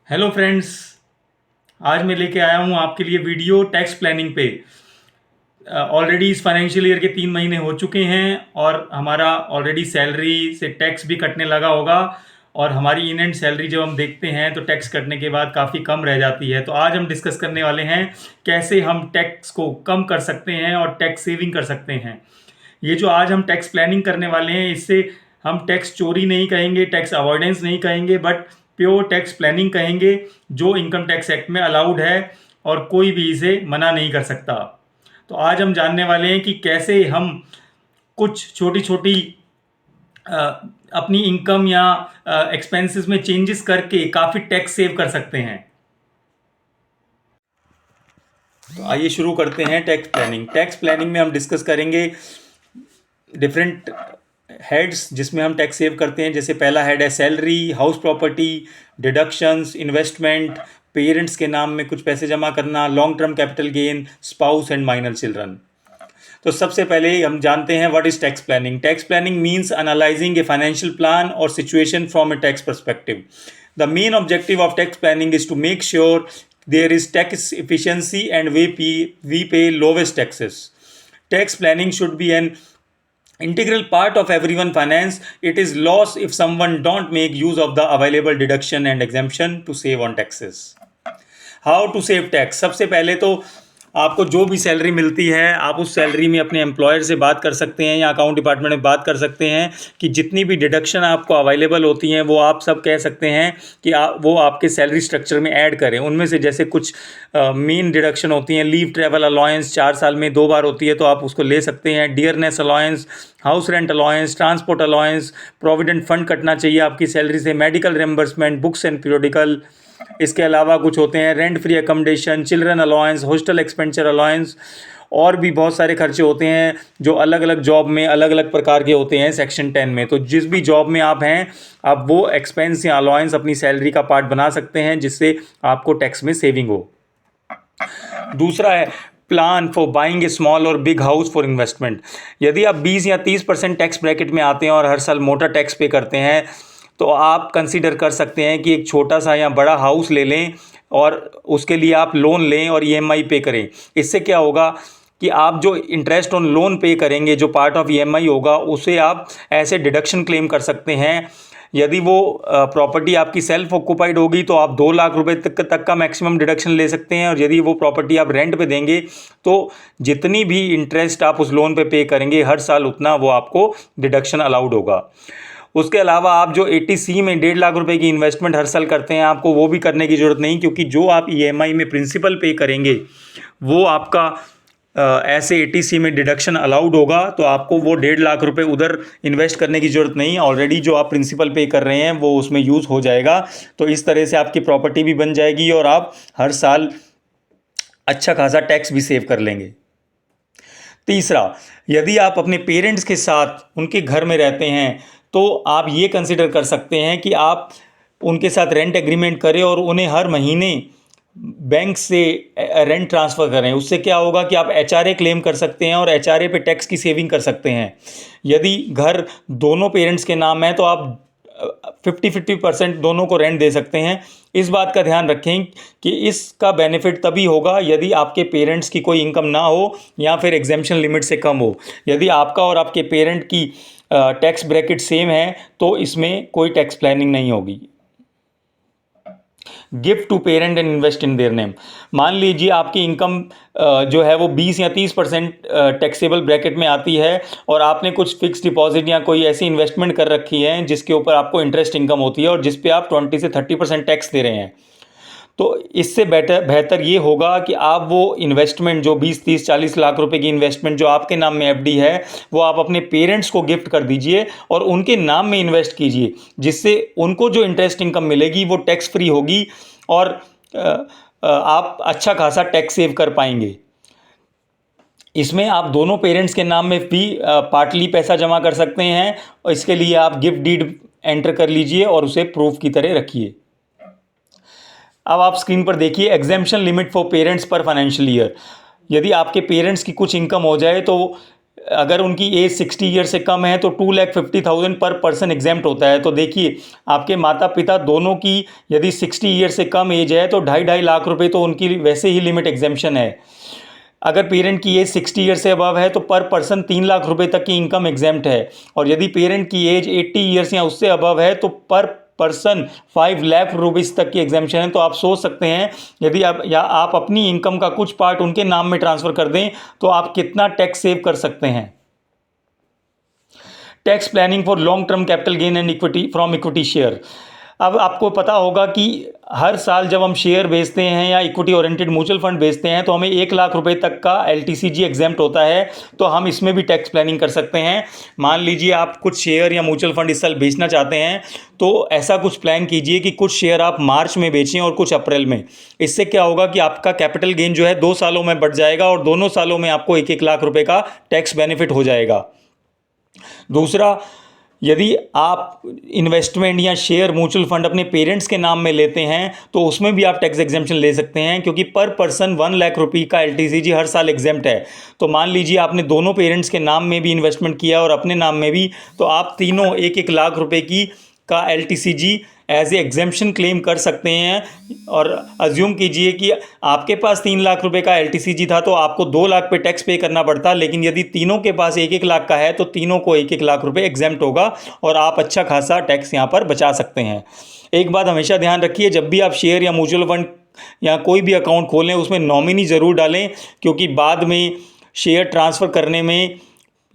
Hello friends. आज मैं लेके आया हूँ आपके लिए वीडियो टैक्स प्लानिंग पे। ऑलरेडी इस फाइनेंशियल ईयर के 3 महीने हो चुके हैं और हमारा ऑलरेडी सैलरी से टैक्स भी कटने लगा होगा। और हमारी इन एंड सैलरी जब हम देखते हैं तो टैक्स कटने के बाद काफ़ी कम रह जाती है। तो आज हम डिस्कस करने वाले हैं कैसे हम टैक्स को कम कर सकते हैं और टैक्स सेविंग कर सकते हैं। ये जो आज हम टैक्स प्लानिंग करने वाले हैं, इससे हम टैक्स चोरी नहीं कहेंगे, टैक्स अवॉइडेंस नहीं कहेंगे, बट प्योर टैक्स प्लानिंग कहेंगे, जो इनकम टैक्स एक्ट में अलाउड है और कोई भी इसे मना नहीं कर सकता। तो आज हम जानने वाले हैं कि कैसे हम कुछ छोटी छोटी अपनी इनकम या एक्सपेंसेस में चेंजेस करके काफ़ी टैक्स सेव कर सकते हैं। तो आइए शुरू करते हैं टैक्स प्लानिंग। टैक्स प्लानिंग में हम डिस्कस करेंगे डिफरेंट हेड्स जिसमें हम टैक्स सेव करते हैं। जैसे पहला हेड है salary, house property, deductions, investment, parents के नाम में कुछ पैसे जमा करना, long term capital gain, spouse and minor children. तो सबसे पहले हम जानते हैं what is tax planning. Tax planning means analysing a financial plan और situation from a tax perspective. The main objective of tax planning is to make sure there is tax efficiency and we pay lowest taxes. Tax planning should be an integral part of everyone finance. It is loss if someone don't make use of the available deduction and exemption to save on taxes. How to save tax? सबसे पहले तो आपको जो भी salary मिलती है आप उस सैलरी में अपने एम्प्लॉयर से बात कर सकते हैं या अकाउंट डिपार्टमेंट में बात कर सकते हैं कि जितनी भी डिडक्शन आपको अवेलेबल होती हैं वो आप सब कह सकते हैं कि वो आपके सैलरी स्ट्रक्चर में ऐड करें। उनमें से जैसे कुछ मेन डिडक्शन होती हैं, लीव ट्रैवल अलाउंस 4 साल में 2 बार होती है तो आप उसको ले सकते हैं, dearness allowance, house rent allowance, transport allowance, provident fund कटना चाहिए आपकी सैलरी से, medical reimbursement, books and periodical. इसके अलावा कुछ होते हैं rent free accommodation, children allowance, hostel expenditure allowance, और भी बहुत सारे खर्चे होते हैं जो अलग अलग जॉब में अलग अलग प्रकार के होते हैं सेक्शन 10 में। तो जिस भी जॉब में आप हैं आप वो एक्सपेंस या अलाउंस अपनी सैलरी का पार्ट बना सकते हैं जिससे आपको टैक्स में सेविंग हो। दूसरा है plan for buying A small और बिग हाउस फॉर इन्वेस्टमेंट। यदि आप 20 या 30% टैक्स ब्रैकेट में आते हैं और हर साल मोटा टैक्स पे करते हैं तो आप कंसीडर कर सकते हैं कि एक छोटा सा या बड़ा हाउस ले लें और उसके लिए आप लोन लें और ईएमआई पे करें। इससे क्या होगा कि आप जो इंटरेस्ट ऑन लोन पे करेंगे, जो पार्ट ऑफ ईएमआई होगा, उसे आप ऐसे डिडक्शन क्लेम कर सकते हैं। यदि वो प्रॉपर्टी आपकी सेल्फ ऑक्यूपाइड होगी तो आप 2 लाख रुपए तक का मैक्सिमम डिडक्शन ले सकते हैं, और यदि वो प्रॉपर्टी आप रेंट पे देंगे तो जितनी भी इंटरेस्ट आप उस लोन पे करेंगे हर साल उतना वो आपको डिडक्शन अलाउड होगा। उसके अलावा आप जो 80C में 1.5 लाख रुपए की इन्वेस्टमेंट हर साल करते हैं आपको वो भी करने की ज़रूरत नहीं, क्योंकि जो आप ईएमआई में प्रिंसिपल पे करेंगे वो आपका ऐसे 80C में डिडक्शन अलाउड होगा। तो आपको वो 1.5 लाख रुपए उधर इन्वेस्ट करने की ज़रूरत नहीं, ऑलरेडी जो आप प्रिंसिपल पे कर रहे हैं वो उसमें यूज़ हो जाएगा। तो इस तरह से आपकी प्रॉपर्टी भी बन जाएगी और आप हर साल अच्छा खासा टैक्स भी सेव कर लेंगे। तीसरा, यदि आप अपने पेरेंट्स के साथ उनके घर में रहते हैं तो आप ये कंसिडर कर सकते हैं कि आप उनके साथ रेंट एग्रीमेंट करें और उन्हें हर महीने बैंक से रेंट ट्रांसफ़र करें। उससे क्या होगा कि आप एचआरए क्लेम कर सकते हैं और एचआरए पे टैक्स की सेविंग कर सकते हैं। यदि घर दोनों पेरेंट्स के नाम है तो आप 50-50% दोनों को रेंट दे सकते हैं। इस बात का ध्यान रखें कि इसका बेनिफिट तभी होगा यदि आपके पेरेंट्स की कोई इनकम ना हो या फिर एग्जेम्पशन लिमिट से कम हो। यदि आपका और आपके पेरेंट की टैक्स ब्रैकेट सेम है तो इसमें कोई टैक्स प्लानिंग नहीं होगी। Gift to parent and invest in their name. मान लीजिए आपकी इनकम जो है वो 20 या 30% टैक्सेबल ब्रैकेट में आती है और आपने कुछ फिक्स डिपॉजिट या कोई ऐसी इन्वेस्टमेंट कर रखी है जिसके ऊपर आपको इंटरेस्ट इनकम होती है और जिस पे आप 20 से 30% टैक्स दे रहे हैं। तो इससे बेहतर ये होगा कि आप वो इन्वेस्टमेंट जो 20-30-40 लाख रुपए की इन्वेस्टमेंट जो आपके नाम में एफडी है वो आप अपने पेरेंट्स को गिफ्ट कर दीजिए और उनके नाम में इन्वेस्ट कीजिए, जिससे उनको जो इंटरेस्ट इनकम मिलेगी वो टैक्स फ्री होगी और आप अच्छा खासा टैक्स सेव कर पाएंगे। इसमें आप दोनों पेरेंट्स के नाम में भी पार्टली पैसा जमा कर सकते हैं और इसके लिए आप गिफ्ट डीड एंटर कर लीजिए और उसे प्रूफ की तरह रखिए। अब आप स्क्रीन पर देखिए एग्जेम्पशन लिमिट फॉर पेरेंट्स पर फाइनेंशियल ईयर। यदि आपके पेरेंट्स की कुछ इनकम हो जाए तो अगर उनकी एज 60 ईयर से कम है तो 2,50,000 पर पर्सन एग्जेम्प्ट होता है। तो देखिए आपके माता पिता दोनों की यदि 60 ईयर से कम एज है तो 2.5 लाख रुपए तो उनकी वैसे ही लिमिट एग्जेम्पशन है। अगर पेरेंट की एज 60 ईयर से अबव है तो पर पर्सन 3 लाख रुपए तक की इनकम एग्जेम्प्ट है। और यदि पेरेंट की एज 80 ईयर्स या उससे अबव है तो पर पर्सन 5 लाख रुपीस तक की एग्जेम्पशन है। तो आप सोच सकते हैं यदि आप अपनी इनकम का कुछ पार्ट उनके नाम में ट्रांसफर कर दें तो आप कितना टैक्स सेव कर सकते हैं। Tax planning for long term capital gain and equity from equity share. अब आपको पता होगा कि हर साल जब हम शेयर बेचते हैं या इक्विटी ओरिएंटेड म्यूचुअल फंड बेचते हैं तो हमें 1 लाख रुपए तक का LTCG एग्जेम्प्ट होता है। तो हम इसमें भी टैक्स प्लानिंग कर सकते हैं। मान लीजिए आप कुछ शेयर या म्यूचुअल फंड इस साल बेचना चाहते हैं तो ऐसा कुछ प्लान कीजिए कि कुछ शेयर आप मार्च में बेचें और कुछ अप्रैल में। इससे क्या होगा कि आपका कैपिटल गेन जो है 2 सालों में बढ़ जाएगा और दोनों सालों में आपको 1-1 लाख रुपए का टैक्स बेनिफिट हो जाएगा। दूसरा, यदि आप इन्वेस्टमेंट या शेयर म्यूचुअल फंड अपने पेरेंट्स के नाम में लेते हैं तो उसमें भी आप टैक्स एग्जेम्पशन ले सकते हैं, क्योंकि पर पर्सन 1 लाख रुपये का LTCG हर साल एग्जेम्प्ट है। तो मान लीजिए आपने दोनों पेरेंट्स के नाम में भी इन्वेस्टमेंट किया और अपने नाम में भी, तो आप तीनों 1-1 लाख रुपए की का LTCG as a exemption claim कर सकते हैं। और अज्यूम कीजिए कि आपके पास 3 लाख रुपए का LTCG था तो आपको 2 लाख पे टैक्स पे करना पड़ता, लेकिन यदि तीनों के पास 1-1 लाख का है तो तीनों को 1-1 लाख रुपए एग्जेम्प्ट होगा और आप अच्छा खासा टैक्स यहाँ पर बचा सकते हैं। एक बात हमेशा ध्यान रखिए, जब भी आप शेयर या म्यूचुअल फंड या कोई भी अकाउंट खोलें उसमें नॉमिनी ज़रूर डालें, क्योंकि बाद में शेयर ट्रांसफ़र करने में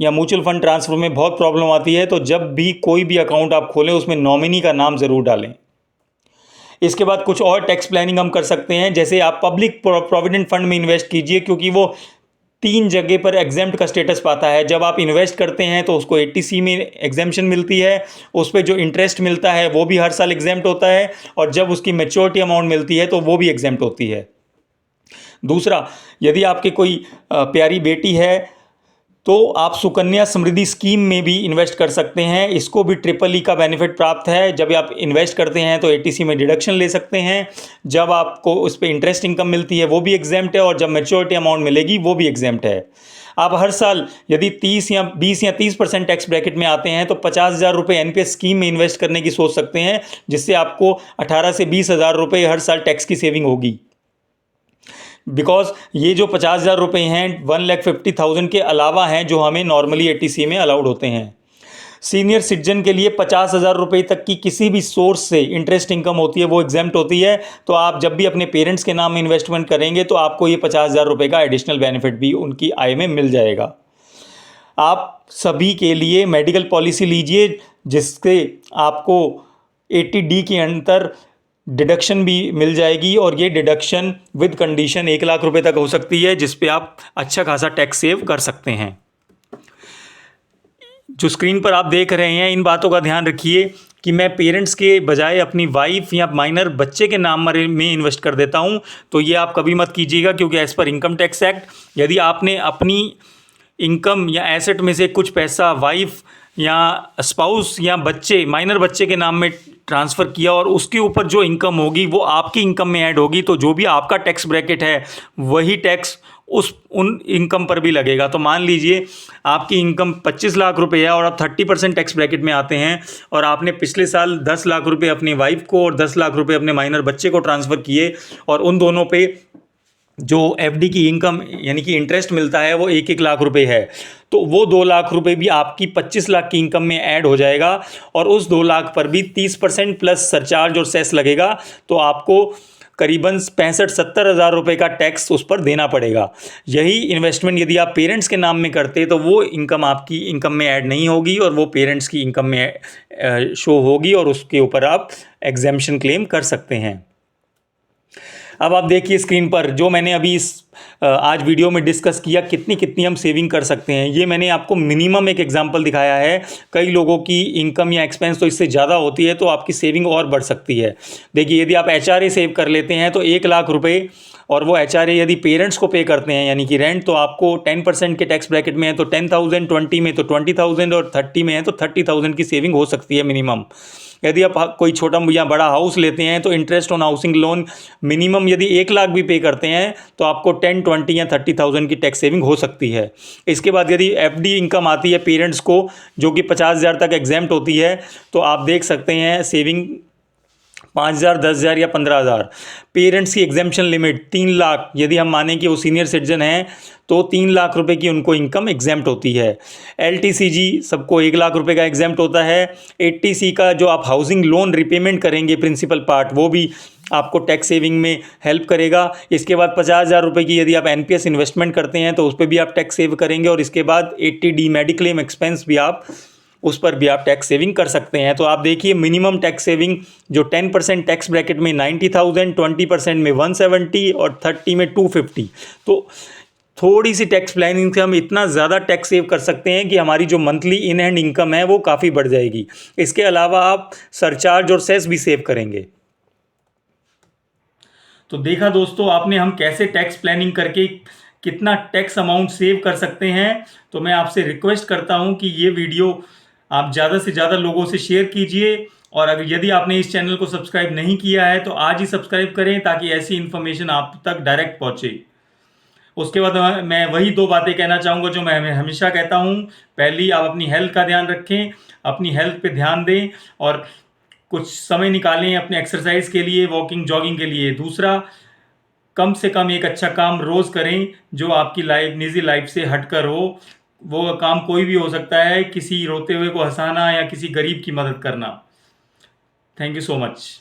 या म्यूचुअल फंड ट्रांसफर में बहुत प्रॉब्लम आती है। तो जब भी कोई भी अकाउंट आप खोलें उसमें नॉमिनी का नाम ज़रूर डालें। इसके बाद कुछ और टैक्स प्लानिंग हम कर सकते हैं, जैसे आप पब्लिक प्रोविडेंट फंड में इन्वेस्ट कीजिए, क्योंकि वो 3 जगह पर एग्जेम्प्ट का स्टेटस पाता है। जब आप इन्वेस्ट करते हैं तो उसको 80C में एग्जेम्पशन मिलती है, उस पर जो इंटरेस्ट मिलता है वो भी हर साल एग्जेम्प्ट होता है, और जब उसकी मैच्योरिटी अमाउंट मिलती है तो वो भी एग्जेम्प्ट होती है। दूसरा, यदि आपकी कोई प्यारी बेटी है तो आप सुकन्या समृद्धि स्कीम में भी इन्वेस्ट कर सकते हैं। इसको भी EEE का बेनिफिट प्राप्त है। जब आप इन्वेस्ट करते हैं तो 80C में डिडक्शन ले सकते हैं, जब आपको उस पर इंटरेस्ट इनकम मिलती है वो भी एग्जेम्प्ट है, और जब मैच्योरिटी अमाउंट मिलेगी वो भी एग्जेम्प्ट है। आप हर साल यदि 30 या 20 या 30% टैक्स ब्रैकेट में आते हैं तो 50,000 रुपये NPS स्कीम में इन्वेस्ट करने की सोच सकते हैं, जिससे आपको 18 से 20,000 रुपये हर साल टैक्स की सेविंग होगी। बिकॉज ये जो 50,000 रुपये हैं 1,50,000 के अलावा हैं जो हमें नॉर्मली 80C में अलाउड होते हैं। सीनियर सिटीजन के लिए 50,000 रुपये तक की किसी भी सोर्स से इंटरेस्ट इनकम होती है वो एग्जेम्प्ट होती है। तो आप जब भी अपने पेरेंट्स के नाम में इन्वेस्टमेंट करेंगे तो आपको ये 50,000 रुपये का एडिशनल बेनिफिट भी उनकी आय में मिल जाएगा। आप सभी के लिए मेडिकल पॉलिसी लीजिए, जिससे आपको 80D के अंदर डिडक्शन भी मिल जाएगी, और ये डिडक्शन विद कंडीशन 1 लाख रुपए तक हो सकती है, जिस पे आप अच्छा खासा टैक्स सेव कर सकते हैं। जो स्क्रीन पर आप देख रहे हैं इन बातों का ध्यान रखिए कि मैं पेरेंट्स के बजाय अपनी वाइफ या माइनर बच्चे के नाम में इन्वेस्ट कर देता हूं, तो ये आप कभी मत कीजिएगा, क्योंकि as per income tax act यदि आपने अपनी इनकम या एसेट में से कुछ पैसा वाइफ या स्पाउस या बच्चे माइनर बच्चे के नाम में ट्रांसफ़र किया और उसके ऊपर जो इनकम होगी वो आपकी इनकम में ऐड होगी, तो जो भी आपका टैक्स ब्रैकेट है वही टैक्स उन इनकम पर भी लगेगा। तो मान लीजिए आपकी इनकम 25 लाख रुपए है और आप 30% टैक्स ब्रैकेट में आते हैं, और आपने पिछले साल 10 लाख रुपए अपनी वाइफ को और 10 लाख रुपए अपने माइनर बच्चे को ट्रांसफ़र किए, और उन दोनों पे जो FD की इनकम यानी कि इंटरेस्ट मिलता है वो 1-1 लाख रुपए है, तो वो 2 लाख रुपए भी आपकी 25 लाख की इनकम में ऐड हो जाएगा, और उस 2 लाख पर भी 30% प्लस सरचार्ज और सेस लगेगा। तो आपको करीबन 65-70 हज़ार रुपये का टैक्स उस पर देना पड़ेगा। यही इन्वेस्टमेंट यदि आप पेरेंट्स के नाम में करते तो वो इनकम आपकी इनकम में ऐड नहीं होगी, और वो पेरेंट्स की इनकम में शो होगी, और उसके ऊपर आप एग्जेम्पशन क्लेम कर सकते हैं। अब आप देखिए स्क्रीन पर जो मैंने अभी इस आज वीडियो में डिस्कस किया कितनी हम सेविंग कर सकते हैं, ये मैंने आपको मिनिमम एक एग्जांपल दिखाया है। कई लोगों की इनकम या एक्सपेंस तो इससे ज़्यादा होती है, तो आपकी सेविंग और बढ़ सकती है। देखिए यदि आप HRA सेव कर लेते हैं तो 1 लाख रुपए, और वो HRA यदि पेरेंट्स को पे करते हैं यानी कि रेंट, तो आपको 10% के टैक्स ब्रैकेट में है तो 10,000, 20 में तो 20,000 और 30 में है तो 30,000 की सेविंग हो सकती है मिनिमम। यदि आप कोई छोटा या बड़ा हाउस लेते हैं तो interest on housing loan minimum यदि 1 लाख भी पे करते हैं तो आपको 10, 20 या 30,000 की टैक्स सेविंग हो सकती है। इसके बाद यदि एफडी इनकम आती है पेरेंट्स को, जो कि 50,000 तक एग्जेम्प्ट होती है, तो आप देख सकते हैं सेविंग 5,000, 10,000 या 15,000। पेरेंट्स की एग्जेम्पशन लिमिट 3 लाख, यदि हम मानें कि वो सीनियर सिटीजन हैं तो 3 लाख रुपए की उनको इनकम एग्जेम्प्ट होती है। LTCG सबको 1 लाख रुपए का एग्जेम्प्ट होता है। 80C का जो आप हाउसिंग लोन रिपेमेंट करेंगे प्रिंसिपल पार्ट, वो भी आपको टैक्स सेविंग में हेल्प करेगा। इसके बाद 50,000 रुपये की यदि आप NPS इन्वेस्टमेंट करते हैं तो उस पर भी आप टैक्स सेव करेंगे। और इसके बाद 80D मेडिक्लेम एक्सपेंस भी आप उस पर भी आप टैक्स सेविंग कर सकते हैं। तो आप देखिए मिनिमम टैक्स सेविंग जो 10% टैक्स ब्रैकेट में 90,000, 20% में 170 और 30 में 250। तो थोड़ी सी टैक्स प्लानिंग से हम इतना ज़्यादा टैक्स सेव कर सकते हैं कि हमारी जो मंथली इन हैंड इनकम है वो काफ़ी बढ़ जाएगी। इसके अलावा आप सरचार्ज और सेस भी सेव करेंगे। तो देखा दोस्तों आपने हम कैसे टैक्स प्लानिंग करके कितना टैक्स अमाउंट सेव कर सकते हैं। तो मैं आपसे रिक्वेस्ट करता हूं कि ये वीडियो आप ज़्यादा से ज़्यादा लोगों से शेयर कीजिए। और अगर यदि आपने इस चैनल को सब्सक्राइब नहीं किया है तो आज ही सब्सक्राइब करें, ताकि ऐसी इन्फॉर्मेशन आप तक डायरेक्ट पहुंचे। उसके बाद मैं वही 2 बातें कहना चाहूँगा जो मैं हमेशा कहता हूँ। पहली, आप अपनी हेल्थ का ध्यान रखें, अपनी हेल्थ पे ध्यान दें और कुछ समय निकालें अपने एक्सरसाइज के लिए, वॉकिंग जॉगिंग के लिए। दूसरा, कम से कम एक अच्छा काम रोज़ करें जो आपकी लाइफ, निजी लाइफ से हटकर हो। वो काम कोई भी हो सकता है, किसी रोते हुए को हंसाना या किसी गरीब की मदद करना। Thank you so much.